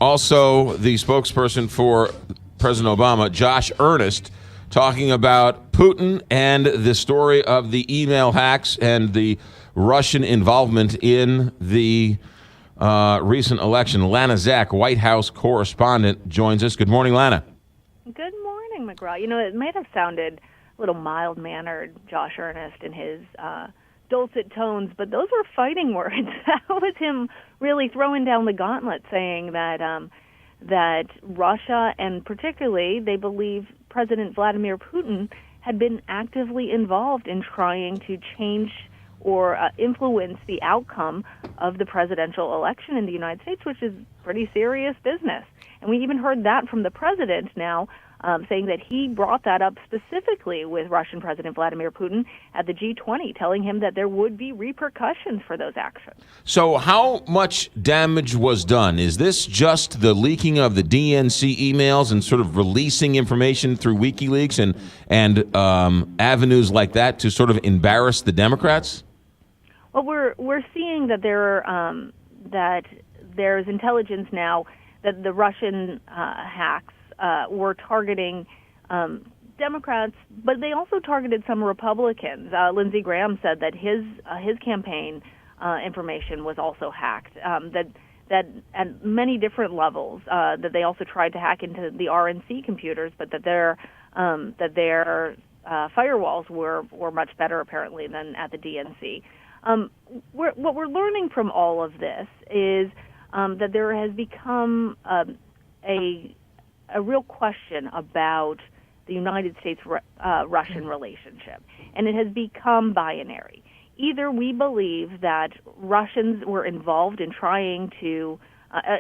also the spokesperson for President Obama, Josh Earnest, talking about Putin and the story of the email hacks and the Russian involvement in the recent election. Lana Zak, White House correspondent, joins us. Good morning, Lana. Good morning, McGraw. You know, it might have sounded a little mild-mannered, Josh Earnest, in his dulcet tones, but those were fighting words. That was him really throwing down the gauntlet, saying that that Russia, and particularly they believe President Vladimir Putin, had been actively involved in trying to change or influence the outcome of the presidential election in the United States, which is pretty serious business. And we even heard that from the president now, saying that he brought that up specifically with Russian President Vladimir Putin at the G20, telling him that there would be repercussions for those actions. So how much damage was done? Is this just the leaking of the DNC emails and sort of releasing information through WikiLeaks and avenues like that to sort of embarrass the Democrats? Well, we're seeing that that there's intelligence now that the Russian hacks were targeting Democrats, but they also targeted some Republicans. Lindsey Graham said that his campaign information was also hacked. That at many different levels, that they also tried to hack into the RNC computers, but that their firewalls were much better apparently than at the DNC. What we're learning from all of this is that there has become a real question about the United States-Russian relationship, and it has become binary. Either we believe that Russians were involved in trying to,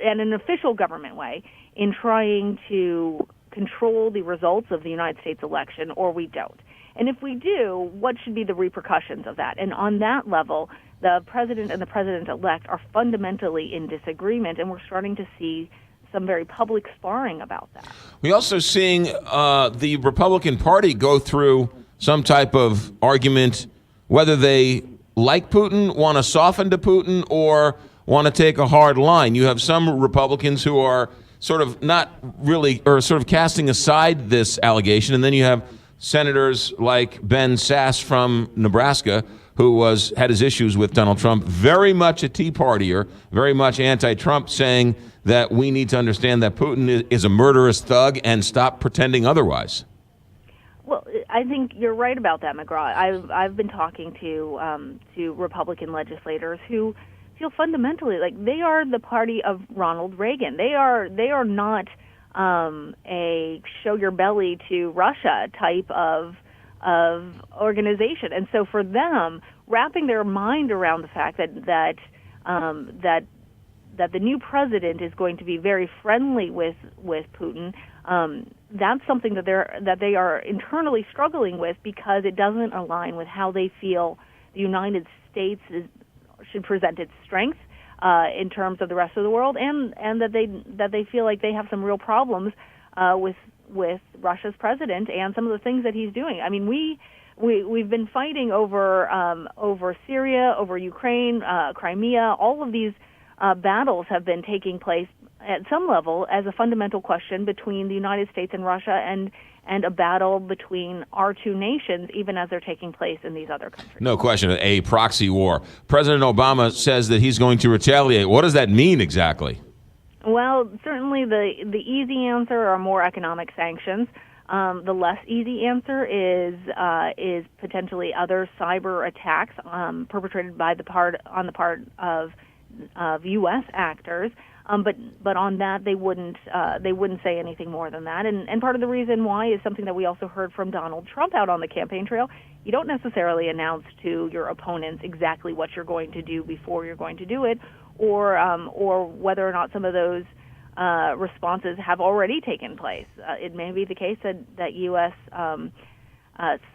in an official government way, in trying to control the results of the United States election, or we don't. And if we do, what should be the repercussions of that? And on that level, the president and the president-elect are fundamentally in disagreement, and we're starting to see some very public sparring about that. We're also seeing the Republican Party go through some type of argument, whether they like Putin, want to soften to Putin, or want to take a hard line. You have some Republicans who are sort of not really, or sort of casting aside this allegation, and then you have senators like Ben Sasse from Nebraska, who had his issues with Donald Trump, very much a Tea Partier, very much anti-Trump, saying that we need to understand that Putin is a murderous thug and stop pretending otherwise. Well, I think you're right about that, McGraw. I've been talking to Republican legislators who feel fundamentally like they are the party of Ronald Reagan. They are not a show your belly to Russia type of organization, and so for them, wrapping their mind around the fact that the new president is going to be very friendly with Putin, that's something that they are internally struggling with, because it doesn't align with how they feel the United States should present its strength in terms of the rest of the world, and that they feel like they have some real problems with Russia's president and some of the things that he's doing. I mean, we've been fighting over Syria, over Ukraine, Crimea. All of these battles have been taking place at some level as a fundamental question between the United States and Russia, and a battle between our two nations, even as they're taking place in these other countries. No question, a proxy war. President Obama says that he's going to retaliate. What does that mean exactly? Well, certainly the easy answer are more economic sanctions. The less easy answer is potentially other cyber attacks perpetrated on the part of U.S. actors. But on that they wouldn't say anything more than that. And part of the reason why is something that we also heard from Donald Trump out on the campaign trail. You don't necessarily announce to your opponents exactly what you're going to do before you're going to do it, or whether or not some of those responses have already taken place. It may be the case that U.S.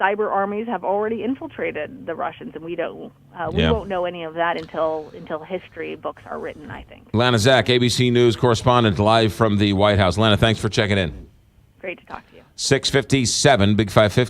Cyber armies have already infiltrated the Russians, and we won't know any of that until history books are written, I think. Lana Zak, ABC News correspondent, live from the White House. Lana, thanks for checking in. Great to talk to you. 6:57, Big 550.